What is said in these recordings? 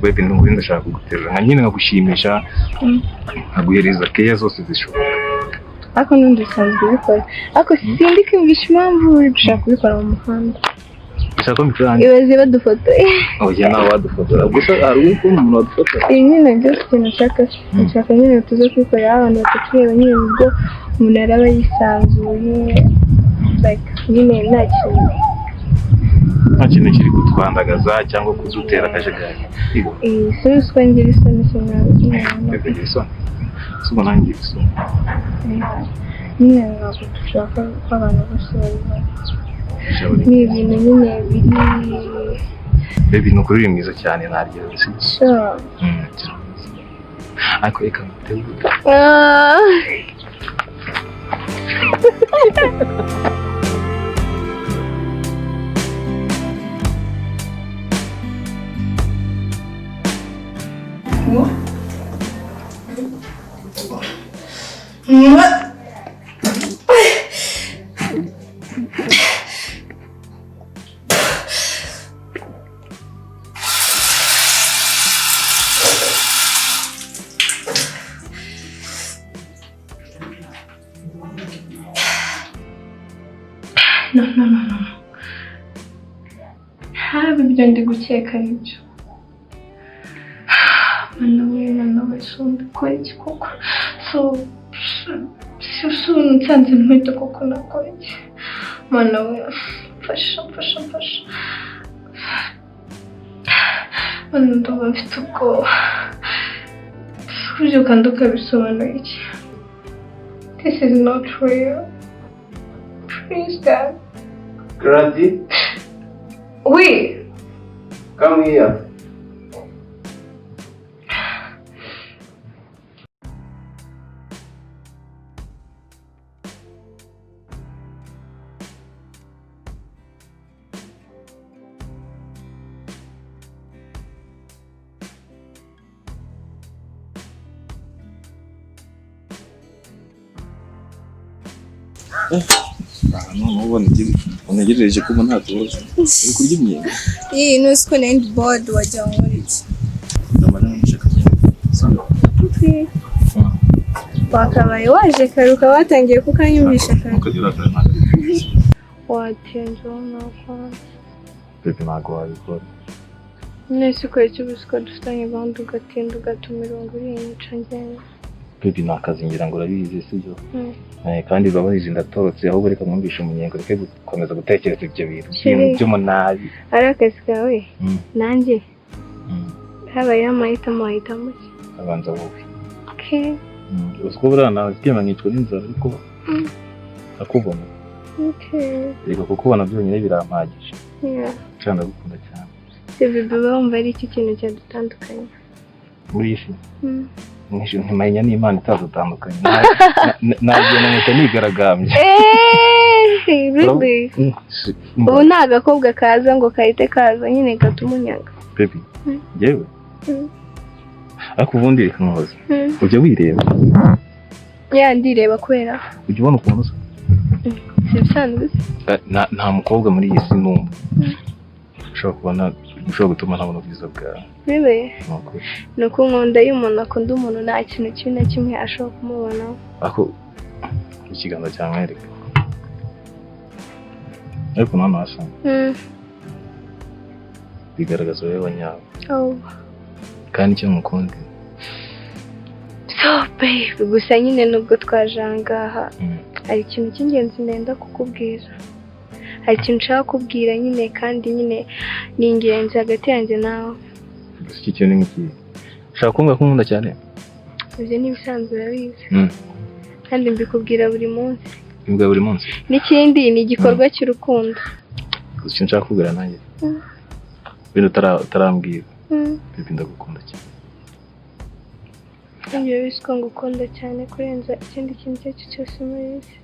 baby ndumva ndashaka kuguterura nka nyine nkagushimisha nkaguhereza keya zose zishoboka ako nundi usanzwe ubikora ako sindi kwiyumvisha impamvu uri gushaka kubikora mu muhanda ushaka mbikora ibaze badufotoye oya nawe wadufotora gusa hari umuntu wadufotora nyine byose ikintu nshaka nyine tuze kwikorera abantu batatureba nyine ubwo umuntu araba yisanzuye like nyine nta kintu kiri kutwandagaza cyangwa kudutera akajagari sinzi ko ngira isoni ngira isoni suba nangira isoni nyine ntabwo dushaka ko abantu bose babibona ni ibintu nyine biri baby ni ukuri uri mwiza cyane ntaryo sure ariko reka mutegure No. Habe ibyo ndi gukeka nibyo. Mana we so ndakora iki koko? So nsanze mpita koko nakora iki? Mana we fasha. Mana ndumva mfite ubwoba. Uje kandi ukabisobanura iki? This is not real. Please, Dad. Grady? Oui. Come here. Unagejeje kuba nta tubazo uri kurya imyenda nuzi ko nari bored wajya muri iki ndamara nshaka wakabaye waje karuka watangiye kukanyumvisha kare ukagira kana watenze n'akwa pepe ntago wabikora nese ko cy'ubusiko dufitanye gahunda ugatinda ugatuma 70 cangene pepe nakazi ngira ngo urabizi sibyo kandi babahize ndatorotse aho bareka mwumvisha umunyengo reke gukomeza gutekereza ibyo bintu by'umunabi ari akazi kawe nanjye habaye amahitamo muke abanza wowe okay usko burana kema nkitwa n'inzara ariko akubona okay reka kukubona byonyine birampagije cyane gukunda cyane bibi bumva ari iki kintu cyadutandukanye muri ifi ntimanya n'Imana itazutandukanye nagiye namuta nigaragambye bibi ubu nta gakobwa kaza ngo kahite kaza nyine gatumunyaga baby yewe ariko ubundi reka nkoze ujya wireba ndireba kwera ujya ubona ukuntu usa sibisanzwe nta mukobwa muri iyi si numva ushobora gutuma ntabona ubwiza bwawe bibe nuko nkunda iyo umuntu akunda umuntu nta kintu kimwe na kimwe ashobora kumubonaho ako ikiganza cyamwereka ariko nta nasa bigaragaza wowe wanyawe kandi icyo mukunda so babe gusa nyine nubwo twajangaha hari ikintu cy'ingenzi ndenda kukubwira hari ikintu nshaka kubwira nyine kandi nyine ni ingenzi hagati yanjye nawe iki kintu ni iki ushaka kumbwira ko nkunda cyane ibyo ni ibisanzwe urabizi kandi mbikubwira buri munsi n'ikindi ni igikorwa cy'urukundo gusa icyo nshaka kubwira nanjye bintu utarambwira bibi ndagukunda cyane iyo bisiko ngukunda cyane kurenza ikindi kintu icyo ari cyo cyose muri isi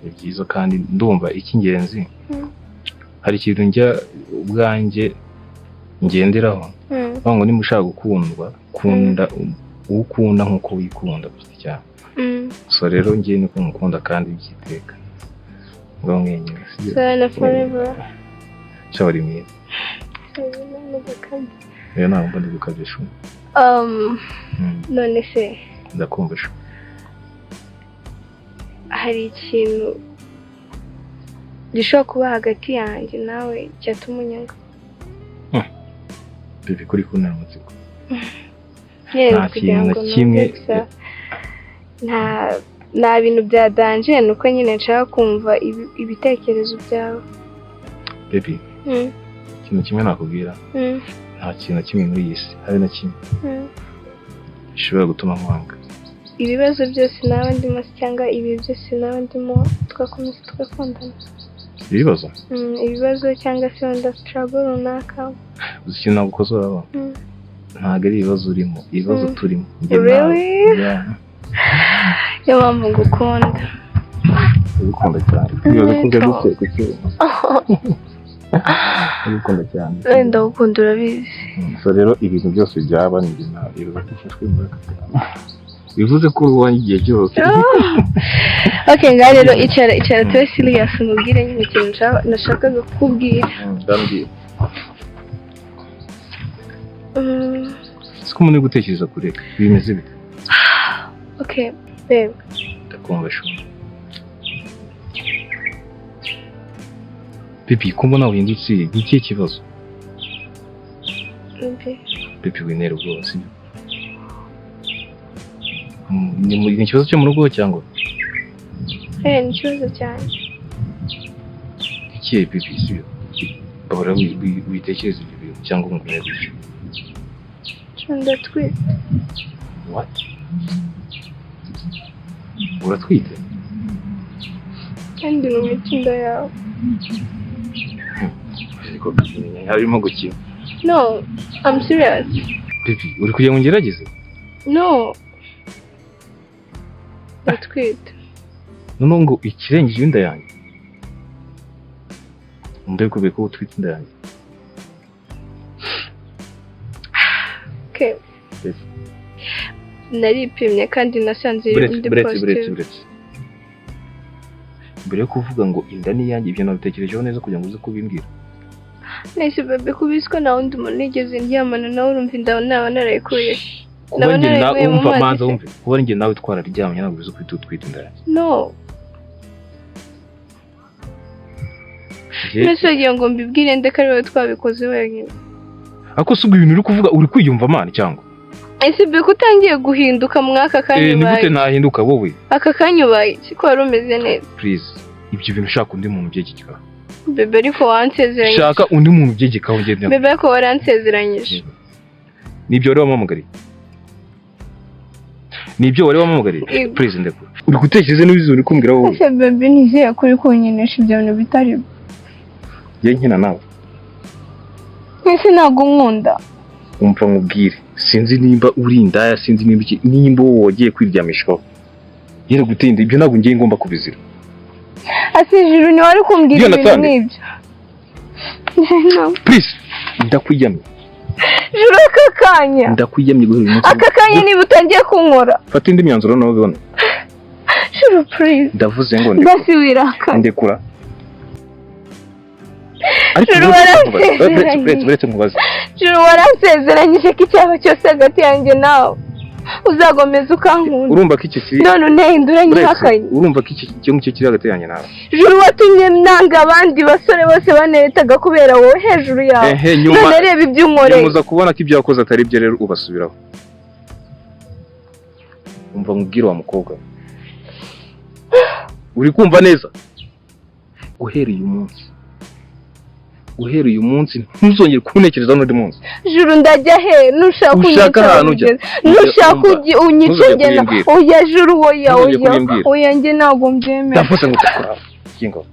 ni byiza kandi ndumva icy'ingenzi hari ikintu njya ubwanjye ngenderaho ngo niba ushaka gukundwa kunda ukunda nk'uko wikunda gusa cyane so rero ngiye niko ngukunda kandi byiteka ngo mwenyine sana forever shawari mwiza ntabwo mba ndi gukabisha. none se Ndakumvisha. hari ikintu gishobora kuba hagati yanjye nawe cyatuma unyanga? Bibi kuri kuntera amatsiko. Nta kintu na kimwe. Nta bintu bya danje, nuko nyine nshaka kumva ibitekerezo byawe. Bibi. Ikintu kimwe nakubwira. Nta kintu na kimwe muri iyi si hari na kimwe gishobora gutuma nkwanga. Ibibazo byose naba ndimo cyangwa ibi byose naba ndimo twakomeza tugakundana. Ibibazo? Ibibazo cyangwa se wenda trouble runaka. Uzi ikintu nagukosora aba? Ntabwo ari ibibazo urimo, ibibazo turimo. Really? Yo mpamvu ngukunda. Ngukunda cyane. Ibibazo kunze guteka icyuma. Ngukunda cyane. Wenda gukunda urabizi. So rero ibintu byose byaba ni nawe ibibazo bifashwe muri aka. Bivuze ko uwanjye igihe cyose. Okay, ngaho rero icara tuwe serious nkubwire nyine ikintu nashakaga kukubwira. Ndambwira. Siko umuntu uri gutekereza kure bimeze bite? Okay, babe. Ndakumvisha. Bibi, ko mbona uhindutse ni ikihe kibazo? Bibi winera ubwoba sibyo? Ni ikibazo cyo mu rugo cyangwa? Ni ikibazo cyane. Ikihe Bibi sibyo? Bahora witekereza ibyo bintu cyangwa umubwira gutyo? Ndatwite. What? Uratwite? Kandi mu mitinda yawe. Ariko Bibi harimo gukina. No, I'm serious. Bibi, uri kugira ngo ngerageze? No. Ndatwite. None ngo ikirengeje inda yanjye. Mbego beko utwite inda yanjye. Okay. Yes. Naripimye kandi nasanze indi positive. Mbere yo kuvuga ngo inda ni yanjye ibyo nabitekerejeho neza kugira ngo uze kubimbwira. Nese bebe kubiswa na undi muntu nigeze ndyamana nawe urumva inda naba narayikuye. Kuba njye nawe umva manza wumve. Kuba njye nawe twararyamye ntabwo bizo kwita utwite inda yanjye. No. Nese yagiye ngo mbibwire ndeka ariwe twabikoze wenyine. Ako sugo ibintu uri kuvuga uri kwiyumva mani cyangwa? Ese beko utangiye guhinduka mwaka kanya ni gute nahinduka wowe? Aka kanya ubaye ko wari umeze neza. Please, ibyo bintu shaka undi muntu byegeka. Bebe ariko wansezeranyije. Shaka undi muntu byegeka ngende. Bebe ko waransezeranyije. Nibyo wari wamamagariye. Nibyo wari wamamagariye. Please ndekura. Uri gutekereza n'ibizo uri kumbwira wowe. Ese bebe nizeye kuri kunyinisha ibyo bintu bitari. Je nkina nawe. Ese ntago nkunda. Umva nkubwire. Sinzi nimba uri indaya, sinzi nimba wogiye kwiryamishwaho. Yere gutinda ibyo ntabwo ngiye ngomba kubizira. Asijuru ni wari kumbwira ibintu n'ibyo. Please, ndakwiyamye. Juru akakanya. Ndakwiyamye guhera umunsi. Akakanya niba utangiye kunkora. Fata indi myanzuro nawe ubone. Juru please. Ndavuze ngo ndasi wiraka. Ndekura. Juru waransezeranyije. Juru waransezeranyije ko icyaba cyose hagati yanjye nawe uzagomeza ukankunda. Urumva ko iki kiri none ntihinduranye hakanye. Urumva ko iki cyo kiri hagati yanjye nawe. Juru watumye nanga abandi basore bose banetaga kubera wowe hejuru yawe. None reba ibyo unkoreye. Muza kubona ko ibyo yakoze atari byo rero ubasubiraho. Umva nkubwira wa mukobwa. Uri kumva neza? Uhereye umunsi ntuzongere kuntekereza n'undi munsi. Juru ndajya he nushaka unyicengera. Oya Juru oya njye ntabwo mbyemera. Ndavuze ngo utakora kingo.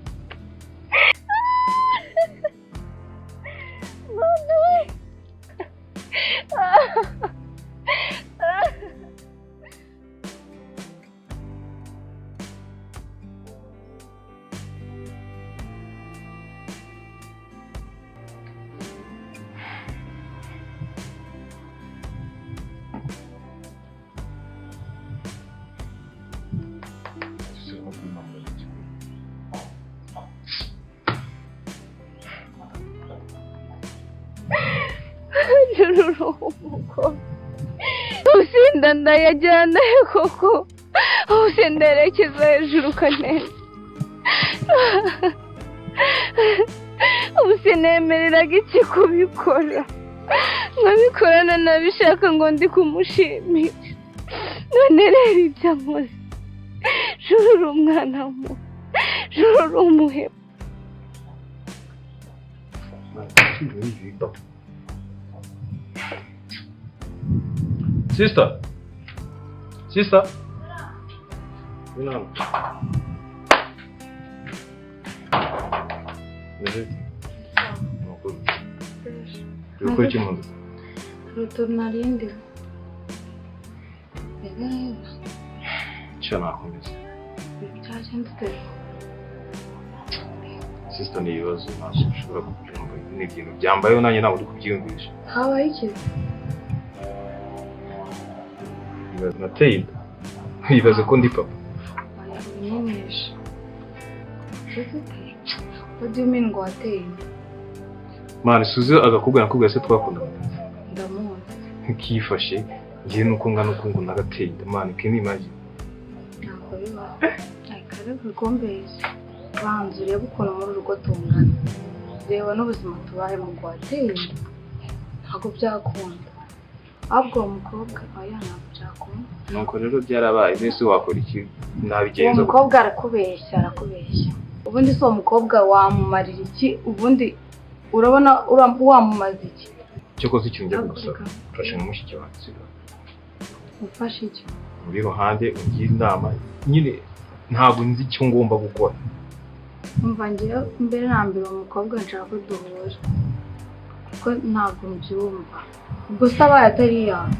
umukobwa ubusinda ndayajyana he koko ubuse nderekeza hejuru kaneza ubuse nemereraga iki kubikora nkabikorana nabishaka ngo ndi kumushimira none rero ibyo amuze juru uri umwana mu juru uri umuhebo Sister. Sister. Ukora iki mu nzu? rutunarinde Cyo nakomeza. cyagenda ute Sister ni ibibazo ntabwo ushobora kubyumva. Ni ibintu byambayeho nanjye ntabwo uri kubyiyumvisha. habaye iki Nateye inda. Wibaze ko ndi papa. Nyinisha. What do you mean ngo wateye? Mani suze agakubwira nakubwira se twakundana. Ndamuzi. Kifashe ngiye nuko ngana uko ngo nagateye inda. Mani kini imagine. Ntabwo biba. Akare kugombeza. Banzu reba ukuntu muri urugo tungana. Reba n'ubuzima tubaye mu gwateye inda. Ntabwo byakunda. Ahubwo umukobwa aya ntabwo byakunda. Nuko rero byarabaye mbese wakora iki nabigenza. Uwo mukobwa arakubeshya. Ubundi so umukobwa wamumarira iki ubundi urabona wamumaza iki? Cyo koze ikintu njya gusaba. Fashe n'umushiki wanjye. Ufashe iki? Muri ruhande ungira inama nyine ntabwo nzi icyo ngomba gukora. Umva ngiye mbere na mbere umukobwa nshaka ko duhura. Kuko ntabwo mbyumva. Ubwo saba yatari yawe.